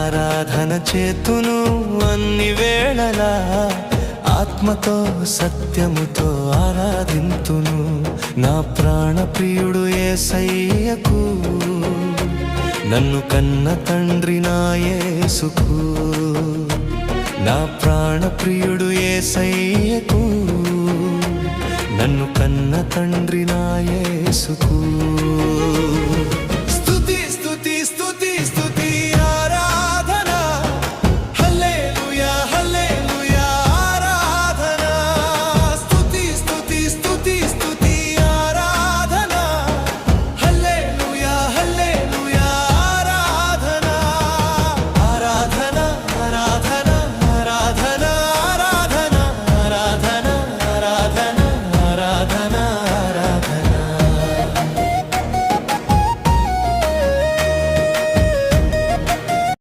ఆరాధన చేతును అన్ని వేళలా ఆత్మతో సత్యముతో ఆరాధింతును నా ప్రాణ ప్రియుడు యేసయ్యకు నన్ను కన్న తండ్రి నా యేసుకు నా ప్రాణ ప్రియుడు యేసయ్యకు నన్ను కన్న తండ్రి నా యేసుకు